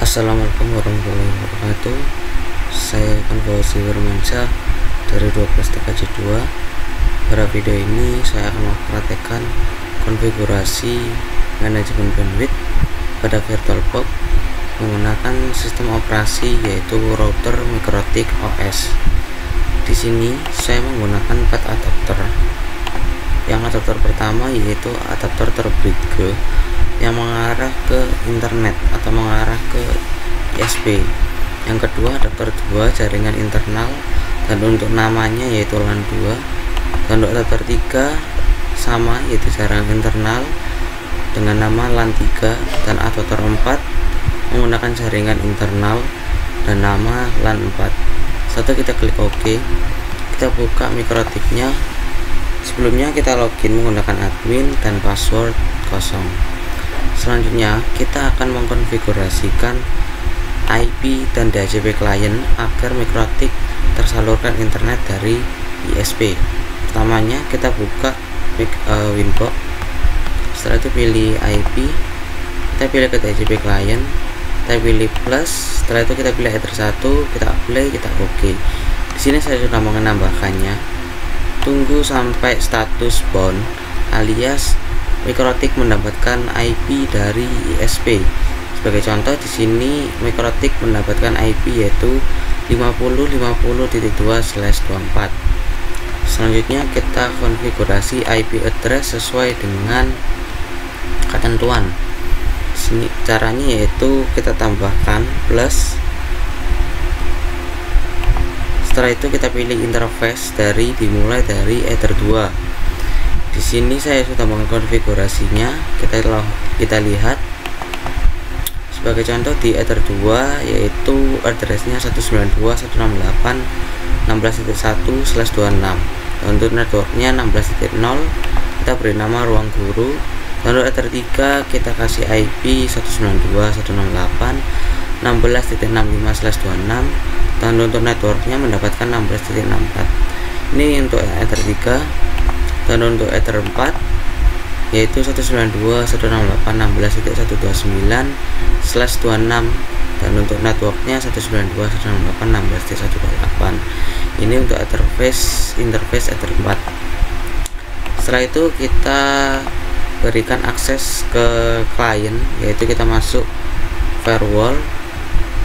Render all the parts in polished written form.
Assalamualaikum warahmatullahi wabarakatuh. Saya Fauzi Wirmansyah dari 12TKJ2. Pada video ini saya akan mempraktekkan konfigurasi manajemen bandwidth pada VirtualBox menggunakan sistem operasi yaitu router MikroTik OS. Di sini saya menggunakan 4 adapter. Yang adapter pertama yaitu adapter terbride yang mengarah ke internet atau mengarah ke ISP. Yang kedua adapter 2 jaringan internal dan untuk namanya yaitu LAN 2. Dan untuk adapter 3 sama yaitu jaringan internal dengan nama LAN 3, dan adapter 4 menggunakan jaringan internal dan nama LAN 4. Setelah kita klik OK, kita buka MikroTiknya. Sebelumnya kita login menggunakan admin dan password kosong. Selanjutnya kita akan mengkonfigurasikan IP dan DHCP klien agar MikroTik tersalurkan internet dari ISP. Pertamanya kita buka Winbox. Setelah itu pilih IP, kita pilih ke DHCP klien, kita pilih plus. Setelah itu kita pilih header 1, kita play, kita OK. Di sini saya sudah menambahkannya. Tunggu sampai status bound alias MikroTik mendapatkan IP dari ISP. Sebagai contoh di sini MikroTik mendapatkan IP yaitu 50.50.2/24. Selanjutnya kita konfigurasi IP address sesuai dengan ketentuan. Sini caranya yaitu kita tambahkan plus. Setelah itu kita pilih interface dimulai dari Ether 2. Di sini saya sudah mengkonfigurasinya. Kita lihat sebagai contoh di Ether 2 yaitu addressnya 192.168.16.1/26. Untuk networknya 16.0, kita beri nama ruang guru. Dan untuk Ether 3 kita kasih IP 192.168.16.65/26, dan untuk networknya mendapatkan 16.64. Ini untuk Ether 3. Dan untuk Ether 4 yaitu 192.168.16.129/26, dan untuk networknya 192.168.16.128. Ini untuk interface Ether 4. Setelah itu kita berikan akses ke klien, yaitu kita masuk firewall,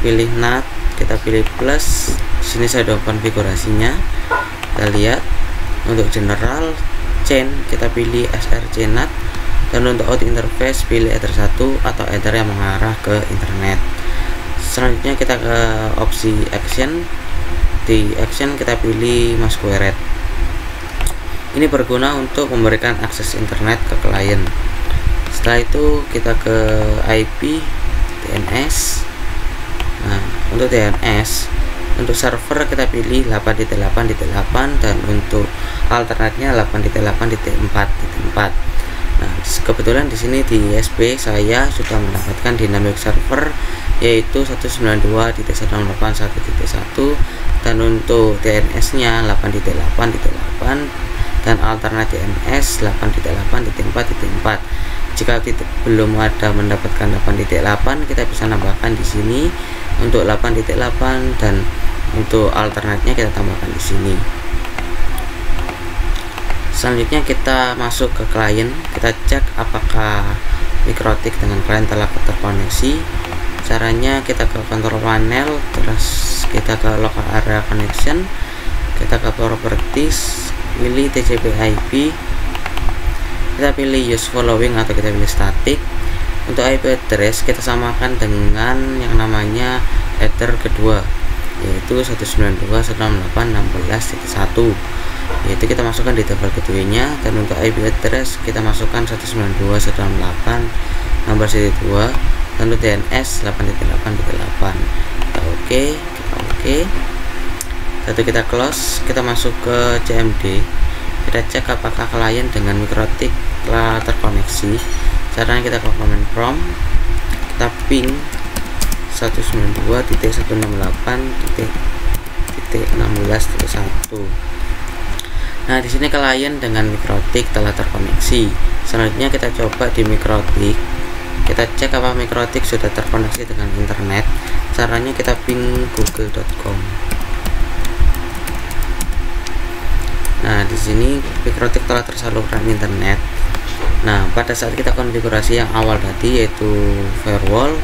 pilih NAT, kita pilih plus. Sini saya sudah konfigurasinya. Kita lihat untuk general chain kita pilih SRC NAT, dan untuk out interface pilih Ether 1 atau Ether yang mengarah ke internet. Selanjutnya kita ke opsi action. Di action kita pilih masquerade. Ini berguna untuk memberikan akses internet ke klien. Setelah itu kita ke IP DNS. Nah, untuk DNS untuk server kita pilih 8.8.8 dan untuk alternatnya 8.8.4.4. Nah, kebetulan di sini di ISP saya sudah mendapatkan dynamic server yaitu 192.168.1.1, dan untuk DNS-nya 8.8.8 dan alternat DNS 8.8.4.4. Jika belum ada mendapatkan 8.8, kita bisa nambahkan di sini untuk 8.8, dan untuk alternatnya kita tambahkan di sini. Selanjutnya kita masuk ke klien, kita cek apakah MikroTik dengan klien telah terkoneksi. Caranya kita ke control panel, terus kita ke local area connection, kita ke properties, pilih TCP/IP, kita pilih use following atau kita pilih static. Untuk IP address kita samakan dengan yang namanya Ether kedua yaitu 192.168.16.1, yaitu kita masukkan di tabel keduanya. Dan untuk IP address kita masukkan 192.168.16.2, dan untuk DNS 8.8.8. Kita OK. Satu kita close, kita masuk ke CMD. Kita cek apakah klien dengan MikroTik telah terkoneksi. Caranya kita ke command prompt, kita ping 192.168.16.1. Nah, di sini klien dengan MikroTik telah terkoneksi. Selanjutnya kita coba di MikroTik. kita cek apa Mikrotik sudah terkoneksi dengan internet. Caranya kita ping google.com. Nah, di sini Mikrotik telah tersalurkan internet. Nah, pada saat kita konfigurasi yang awal tadi, yaitu firewall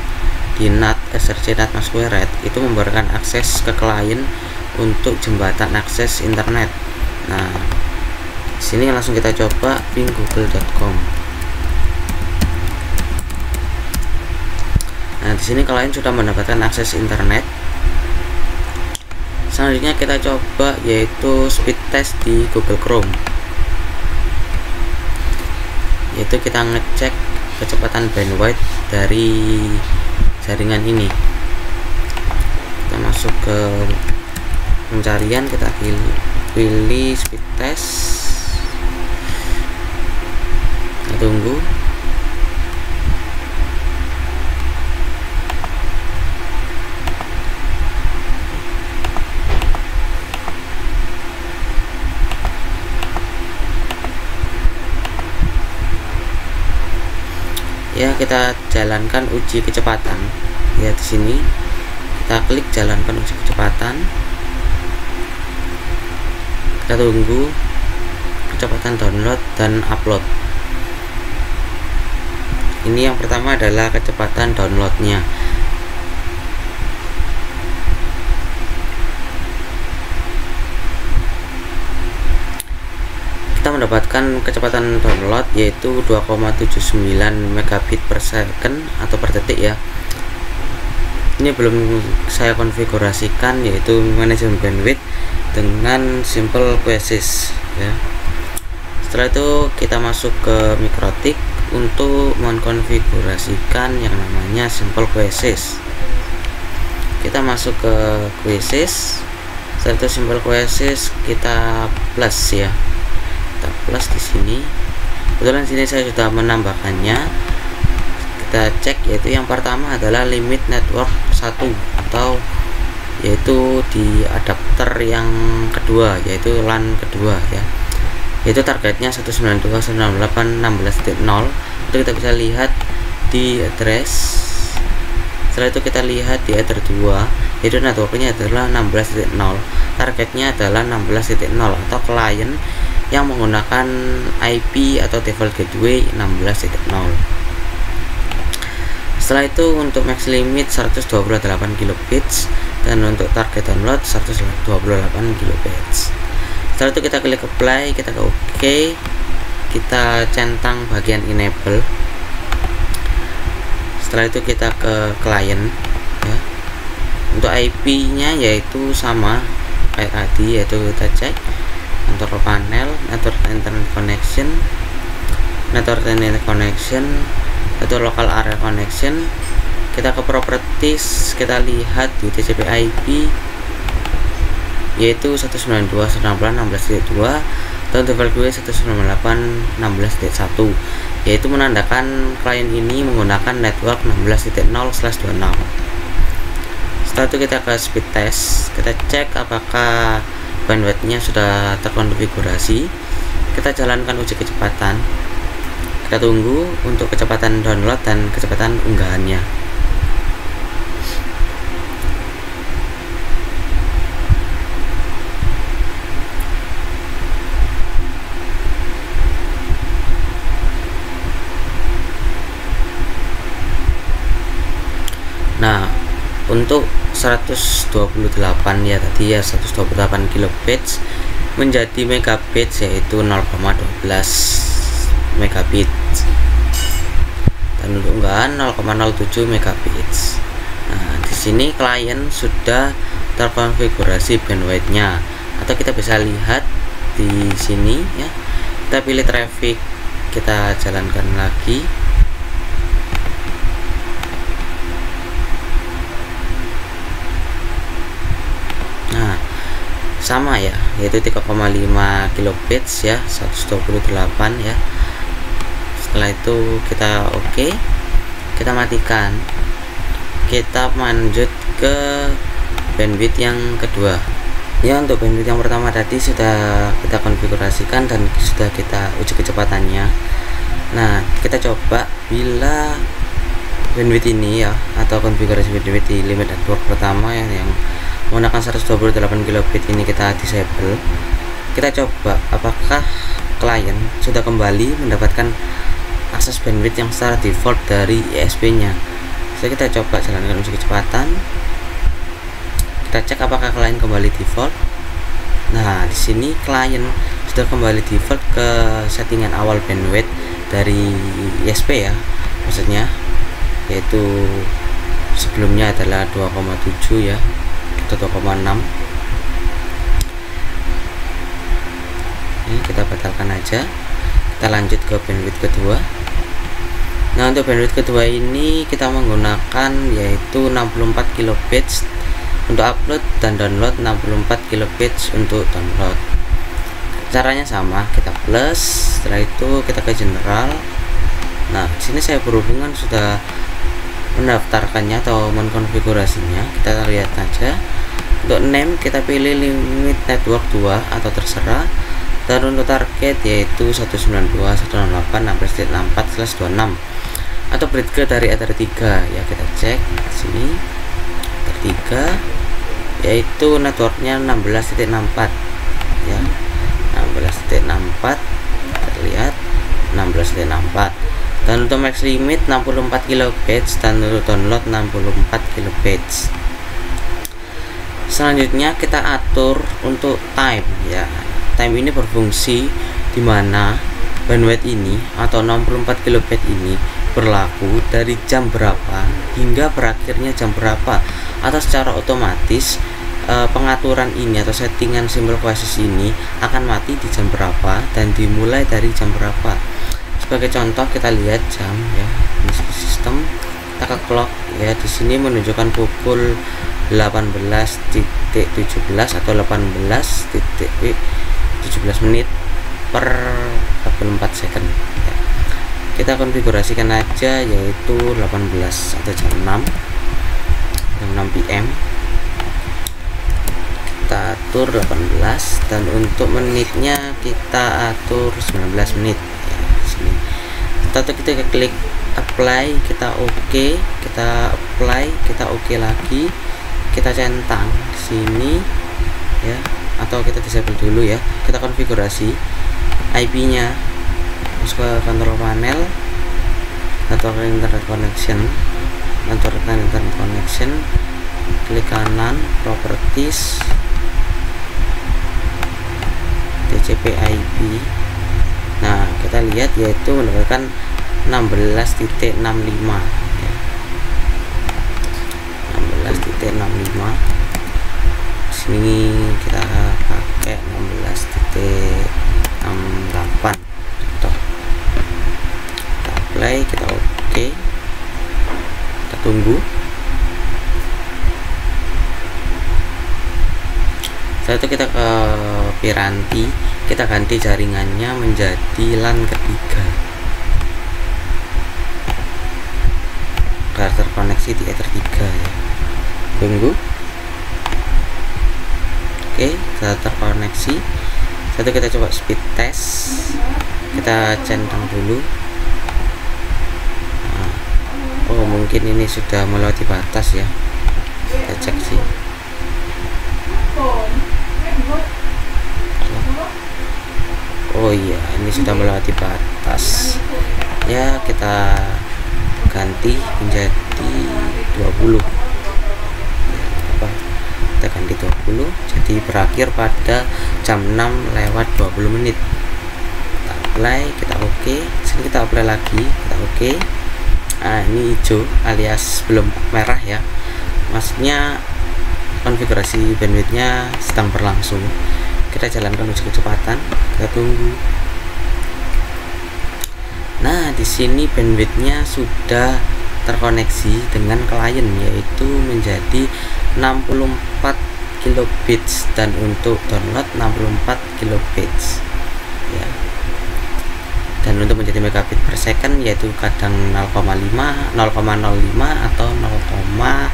di NAT SRC NAT Masquerade, itu memberikan akses ke klien untuk jembatan akses internet. Nah, di sini langsung kita coba ping google.com. Nah, di sini klien sudah mendapatkan akses internet. Selanjutnya kita coba yaitu speed test di Google Chrome. Yaitu kita ngecek kecepatan bandwidth dari jaringan ini. Kita masuk ke pencarian, kita pilih speed test. Kita tunggu. Ya, kita jalankan uji kecepatan. Ya, di sini kita klik jalankan uji kecepatan. Kita tunggu kecepatan download dan upload. Ini yang pertama adalah kecepatan downloadnya. Kita mendapatkan kecepatan download yaitu 2,79 megabit per second atau per detik ya. Ini belum saya konfigurasikan, yaitu manajemen bandwidth dengan simple QSys ya. Setelah itu kita masuk ke Mikrotik untuk mengkonfigurasikan yang namanya simple QSys. Kita masuk ke QSys. Setelah itu simple QSys kita plus ya. Kita plus di sini. Kebetulan sini saya sudah menambahkannya. Kita cek, yaitu yang pertama adalah limit network 1 atau yaitu di adapter yang kedua, yaitu LAN kedua ya. Yaitu targetnya 192.168.16.0. Itu kita bisa lihat di address. Setelah itu kita lihat di header 2, yaitu networknya adalah 16.0. Targetnya adalah 16.0 atau klien yang menggunakan IP atau default gateway 16.0. Setelah itu untuk max limit 128 kilobits dan untuk target download 128 kilobits. Setelah itu kita klik apply, kita ke OK, kita centang bagian enable. Setelah itu kita ke klien ya. Untuk IP-nya yaitu sama kayak tadi, yaitu kita cek control panel, network internet connection, atau local area connection. Kita ke properties, kita lihat di TCP IP yaitu 192.168.16.2 dan default gateway 198.16.1, yaitu menandakan klien ini menggunakan network 16.0/26. Setelah itu kita ke speed test, kita cek apakah bandwidthnya sudah terkonfigurasi. Kita jalankan uji kecepatan. Kita tunggu untuk kecepatan download dan kecepatan unggahannya. Nah, untuk 128 ya tadi ya, 128 kilobits menjadi megabit yaitu 0,12 megabit dan untuk unggahan 0,07 megabit. Nah, di sini klien sudah terkonfigurasi bandwidthnya, atau kita bisa lihat di sini ya. Kita pilih traffic, kita jalankan lagi. Sama ya, yaitu 3,5 kilobits ya, 128 ya. Setelah itu kita oke, kita matikan, kita lanjut ke bandwidth yang kedua ya. Untuk bandwidth yang pertama tadi sudah kita konfigurasikan dan sudah kita uji kecepatannya. Nah, kita coba bila bandwidth ini ya, atau konfigurasi bandwidth di limit network pertama yang menggunakan 128 kilobit ini kita disable. Kita coba apakah klien sudah kembali mendapatkan akses bandwidth yang secara default dari ISP nya. Jadi kita coba jalankan uji kecepatan, kita cek apakah klien kembali default. Nah, di sini klien sudah kembali default ke settingan awal bandwidth dari ISP ya, maksudnya, yaitu sebelumnya adalah 2,7 ya atau 2,6. Ini kita batalkan aja, kita lanjut ke bandwidth kedua. Nah, untuk bandwidth kedua ini kita menggunakan yaitu 64 kilobits untuk upload dan download, 64 kilobits untuk download. Caranya sama, kita plus, setelah itu kita ke general. Nah, sini saya berhubungan sudah mendaftarkannya atau mengkonfigurasinya. Kita lihat aja. Untuk name kita pilih limit network 2 atau terserah, dan untuk target yaitu 192.168.16.64/26 atau bridge dari Ether 3 ya. Kita cek sini Ether 3 yaitu networknya 16.64 ya, 16.64 terlihat 16.64. dan untuk max limit 64 kilobits dan untuk download 64 kilobits. Selanjutnya kita atur untuk time ya. Time ini berfungsi di mana bandwidth ini atau 64 kilobit ini berlaku dari jam berapa hingga berakhirnya jam berapa, atau secara otomatis pengaturan ini atau settingan simbol Quasys ini akan mati di jam berapa dan dimulai dari jam berapa. Sebagai contoh kita lihat jam ya, ini sistem kita ke clock ya, di sini menunjukkan pukul 18.17 atau 18.17 menit per 44 second ya. Kita konfigurasikan aja yaitu 18 atau jam 6 PM. Kita atur 18 dan untuk menitnya kita atur 19 menit ya, sini. Kita klik apply, kita oke, kita apply, kita oke lagi, kita centang sini ya, atau kita disable dulu ya. Kita konfigurasi IP nya, masuk ke control panel, network internet connection, klik kanan properties, TCP IP. Nah, kita lihat yaitu mendapatkan 16.65 ya. 16.65. Sini kita pakai 16.68. Kita apply, kita oke, kita tunggu. Setelah itu kita ke Piranti, kita ganti jaringannya menjadi LAN ketiga agar terkoneksi di Ether 3 ya. Tunggu. Oke, sudah terkoneksi. Satu kita coba speed test, kita centang dulu. Nah, oh mungkin ini sudah melewati batas ya, kita cek sih. Oh iya, ini sudah melewati batas ya, kita ganti menjadi 20 ya, apa, kita ganti 20 jadi berakhir pada jam 6:20 menit. Kita apply, kita oke, sini kita apply lagi, kita oke. Nah, ini hijau alias belum merah ya, maksudnya konfigurasi bandwidthnya sedang berlangsung. Kita jalankan uji kecepatan, kita tunggu. Nah, di sini bandwidthnya sudah terkoneksi dengan klien yaitu menjadi 64 kilobits dan untuk download 64 kilobits ya. Dan untuk menjadi megabit per second yaitu kadang 0,5, 0,05 atau 0,4,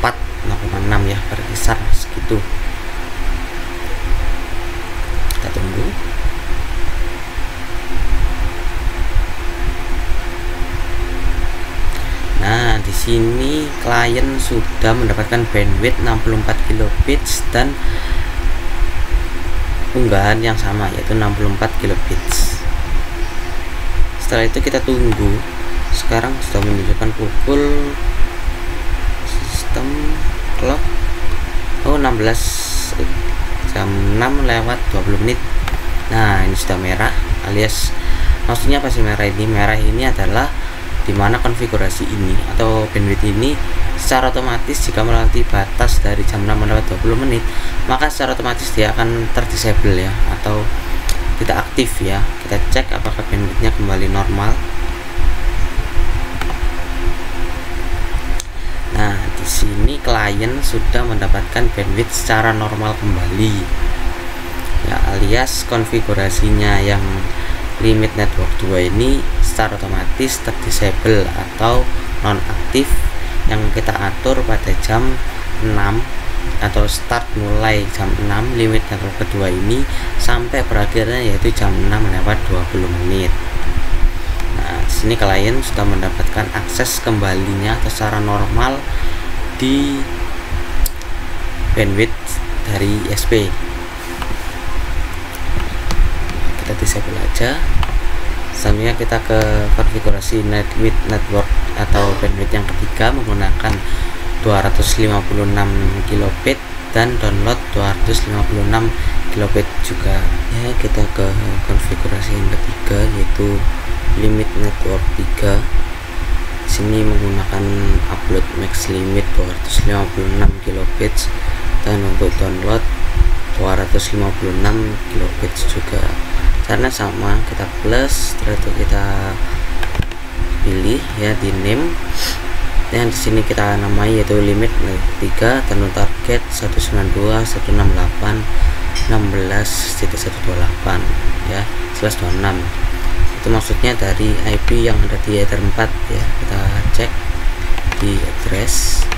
0,6 ya, berkisar segitu. Kita tunggu. Nah, klien sudah mendapatkan bandwidth 64 kilobits dan unggahan yang sama yaitu 64 kilobits. Setelah itu kita tunggu. Sekarang sudah menunjukkan pukul sistem clock 16 jam 6 lewat 20 menit. Nah, ini sudah merah, alias maksudnya apa sih merah ini? Merah ini adalah dimana konfigurasi ini atau bandwidth ini secara otomatis jika melewati batas dari jam 6 lewat 20 menit, maka secara otomatis dia akan terdisable ya, atau tidak aktif ya. Kita cek apakah bandwidthnya kembali normal. Nah, di sini klien sudah mendapatkan bandwidth secara normal kembali ya, alias konfigurasinya yang limit network 2 ini secara otomatis terdisable atau nonaktif yang kita atur pada jam 6 atau start mulai jam 6 limit network kedua ini sampai berakhirnya yaitu jam 6 lewat 20 menit. Nah, di sini klien sudah mendapatkan akses kembalinya atau secara normal di bandwidth dari ISP. Kita disable aja. Selanjutnya kita ke konfigurasi network atau bandwidth yang ketiga menggunakan 256 kilobit dan download 256 kilobit juga ya. Kita ke konfigurasi yang ketiga yaitu limit network 3. Sini menggunakan upload max limit 256 kilobit dan untuk download 256 kilobit juga. Karena sama, kita plus, setelah itu kita pilih ya di name. Dan di sini kita namai yaitu limit 3 dan target 192.168.16.128 ya, /26. Itu maksudnya dari IP yang ada di Ether 4 ya. Kita cek di address,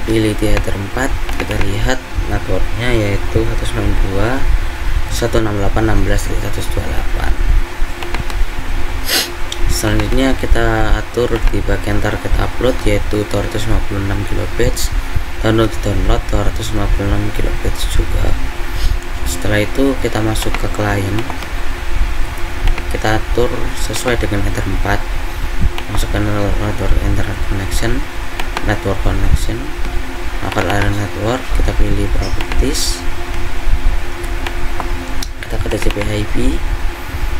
pilih di Ether 4, kita lihat networknya yaitu 192.168.16.128. Selanjutnya kita atur di bagian target upload yaitu 256 kilobits, download 256 kilobits juga. Setelah itu kita masuk ke klien, kita atur sesuai dengan Ether 4, masukkan network internet connection, network connection, local area network, kita pilih properties, kita ke TCP IP.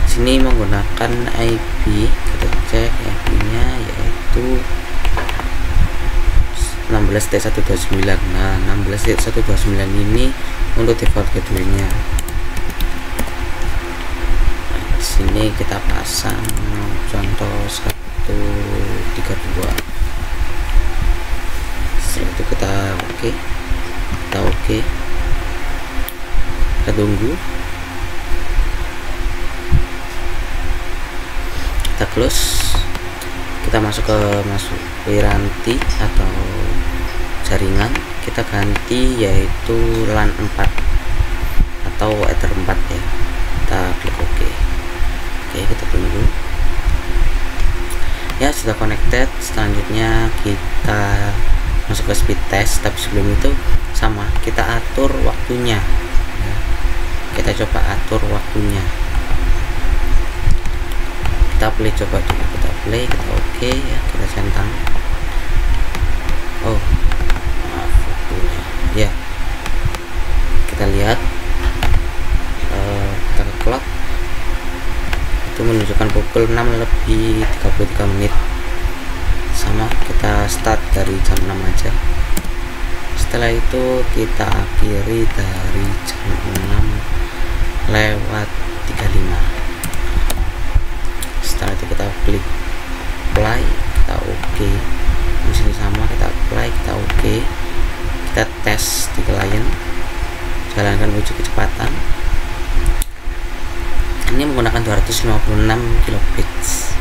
Sini menggunakan IP, kita cek IP nya yaitu 16.129. Nah, 16.129 ini untuk default gateway-nya. Nah, di sini kita pasang contoh 132. Setelah itu kita oke, kita tunggu, kita close, kita masuk piranti atau jaringan, kita ganti yaitu LAN 4 atau Ether 4 ya. Kita klik OK. Oke, kita tunggu ya, sudah connected. Selanjutnya kita masuk ke speed test, tapi sebelum itu sama, kita atur waktunya ya. Kita coba atur waktunya, kita play, coba dulu, kita play, kita oke ya, kita centang. Oh maaf, waktunya ya, kita lihat kita ke clock, itu menunjukkan pukul 6:33 menit. Sama, kita start dari jam 6 aja. Setelah itu kita akhiri dari jam 6:35. Setelah itu kita klik apply, kita oke. Di sini sama, kita apply, kita oke. Kita tes di klien, jalankan uji kecepatan. Ini menggunakan 256 kilobits.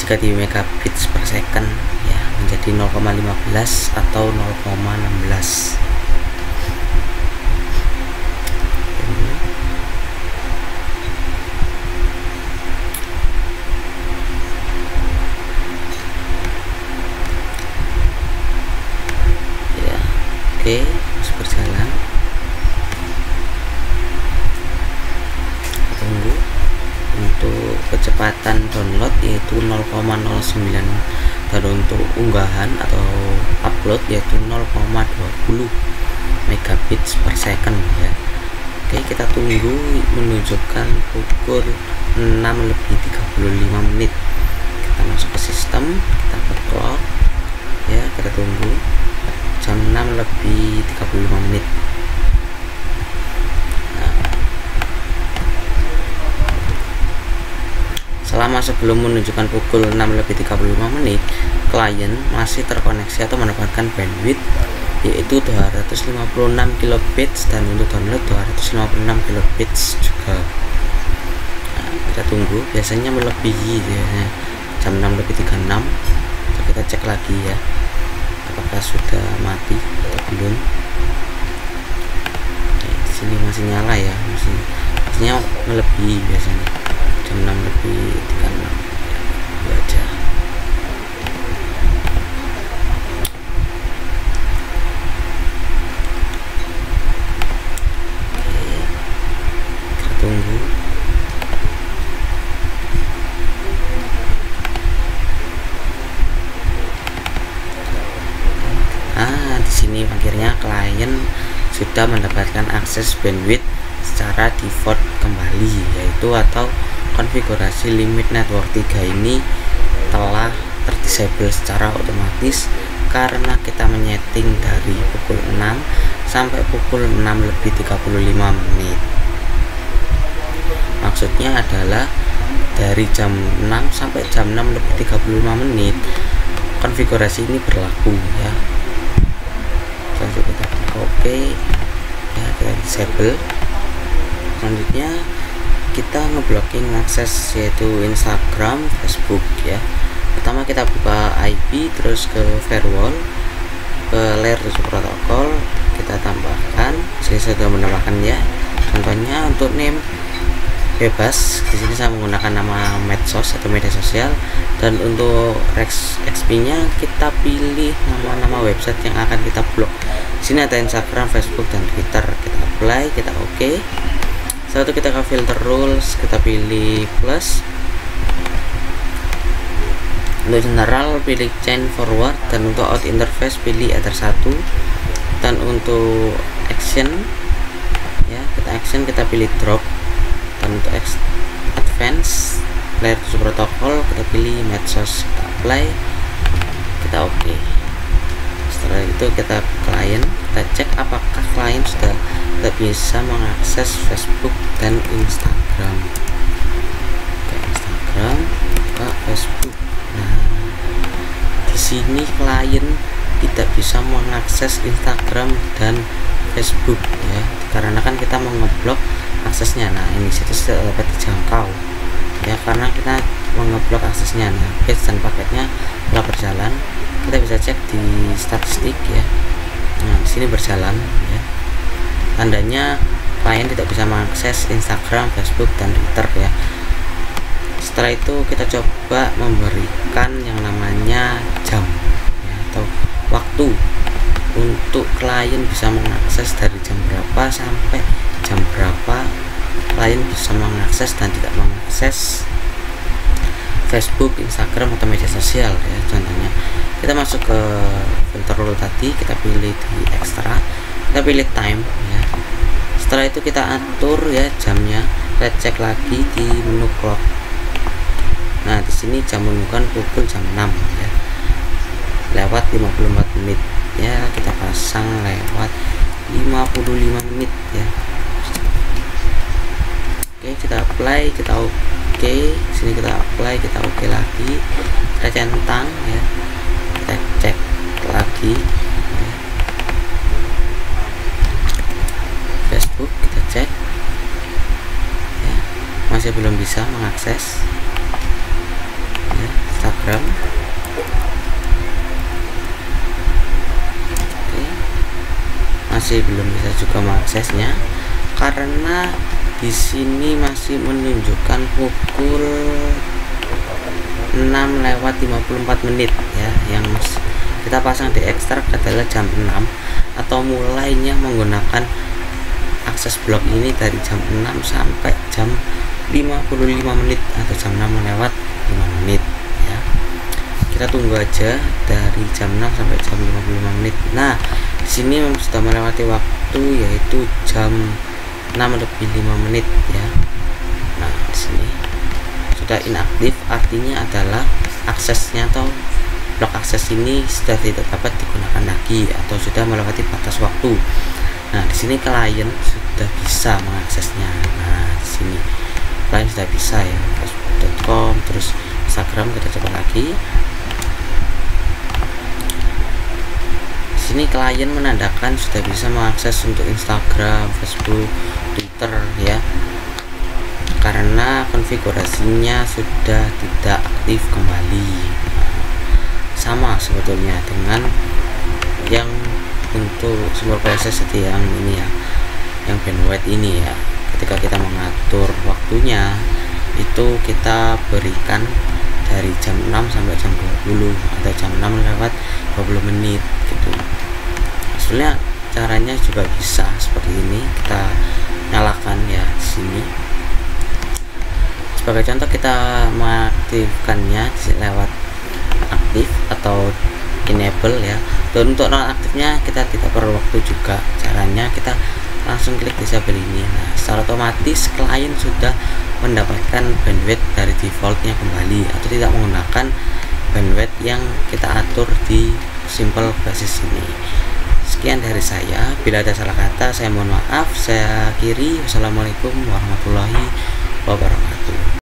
Jika di megabits per second ya, menjadi 0,15 atau 0,16. Oke, masih berjalan. Tunggu. Untuk kecepatan download yaitu 0,09, dan untuk unggahan atau upload yaitu 0,20 megabits per second ya. Oke, kita tunggu menunjukkan pukul 6:35 menit. Kita masuk ke sistem, kita ke cloud ya, kita tunggu jam 6:35 menit. Selama sebelum menunjukkan pukul 6:35 menit, klien masih terkoneksi atau mendapatkan bandwidth yaitu 256 kilobits, dan untuk download 256 kilobits juga. Nah, kita tunggu, biasanya melebihi ya, jam 6:36. Kita cek lagi ya, apakah sudah mati atau belum. Di sini masih nyala ya, maksudnya melebihi biasanya jam 6:36 baca. Kita tunggu. Di sini akhirnya klien sudah mendapatkan akses bandwidth secara default kembali, yaitu atau konfigurasi limit network 3 ini telah terdisable secara otomatis karena kita menyeting dari pukul 6 sampai pukul 6:35 menit. Maksudnya adalah dari jam 6 sampai jam 6:35 menit konfigurasi ini berlaku ya. Lalu kita oke ya, kita disable. Selanjutnya kita ngeblocking akses yaitu Instagram, Facebook ya. Pertama kita buka IP, terus ke firewall, ke layer 7 protokol, kita tambahkan. Saya sudah menambahkan ya. Contohnya untuk name bebas, di sini saya menggunakan nama medsos atau media sosial, dan untuk XP nya kita pilih nama-nama website yang akan kita blok. Di sini ada Instagram, Facebook, dan Twitter. Kita apply, kita oke. Setelah itu kita ke filter rules, kita pilih plus. Untuk general pilih chain forward, dan untuk out interface pilih ether 1, dan untuk action ya, kita pilih drop, dan untuk advance layer 7 protokol kita pilih medsos, kita apply, kita oke. Setelah itu kita ke klien, kita cek apakah klien sudah bisa mengakses Facebook dan Instagram. Ke Instagram, ke Facebook. Nah, di sini klien tidak bisa mengakses Instagram dan Facebook ya, karena kan kita mau ngeblok aksesnya. Nah, ini situs tidak dapat dijangkau ya, karena kita mau ngeblok aksesnya. Nah, page dan paketnya telah berjalan. Kita bisa cek di statistik ya. Nah, di sini berjalan ya. Tandanya klien tidak bisa mengakses Instagram, Facebook, dan Twitter ya. Setelah itu kita coba memberikan yang namanya jam ya, atau waktu untuk klien bisa mengakses dari jam berapa sampai jam berapa klien bisa mengakses dan tidak mengakses Facebook, Instagram, atau media sosial ya. Contohnya kita masuk ke filter rule tadi, kita pilih di extra, kita pilih time ya. Setelah itu kita atur ya jamnya, kita cek lagi di menu clock. Nah, di sini jam menunjukkan pukul jam 6 ya, lewat 54 menit ya, kita pasang lewat 55 menit ya. Oke, kita apply, kita oke. Sini kita apply, kita oke lagi, kita centang ya, kita cek lagi ya. Facebook kita cek ya, masih belum bisa mengakses ya. Instagram oke, masih belum bisa juga mengaksesnya karena di sini masih menunjukkan pukul 6:54 menit ya. Yang kita pasang di ekstrak adalah jam 6 atau mulainya menggunakan akses blok ini dari jam 6 sampai jam 55 menit atau jam 6 lewat 5 menit ya. Kita tunggu aja dari jam 6 sampai jam 55 menit. Nah, di sini sudah melewati waktu yaitu jam 6 lebih 5 menit ya. Nah, di sini sudah inaktif, artinya adalah aksesnya atau blok akses ini sudah tidak dapat digunakan lagi atau sudah melewati batas waktu. Nah, di sini klien sudah bisa mengaksesnya. Nah, di sini klien sudah bisa ya, facebook.com, terus Instagram, kita coba lagi. Di sini klien menandakan sudah bisa mengakses untuk Instagram, Facebook, Twitter ya, karena konfigurasinya sudah tidak aktif kembali. Sama sebetulnya dengan yang untuk sumber proses yang ini ya, yang bandwidth ini ya. Ketika kita mengatur waktunya itu kita berikan dari jam 6 sampai jam 20 atau jam 6 lewat 20 menit gitu. Sebenarnya caranya juga bisa seperti ini, kita nyalakan ya di sini. Sebagai contoh kita mengaktifkannya lewat aktif atau enable ya. Dan untuk nonaktifnya kita tidak perlu waktu juga. Caranya kita langsung klik disable ini. Nah, secara otomatis klien sudah mendapatkan bandwidth dari defaultnya kembali atau tidak menggunakan bandwidth yang kita atur di simple basis ini. Sekian dari saya. Bila ada salah kata saya mohon maaf. Saya akhiri. Wassalamualaikum warahmatullahi wabarakatuh.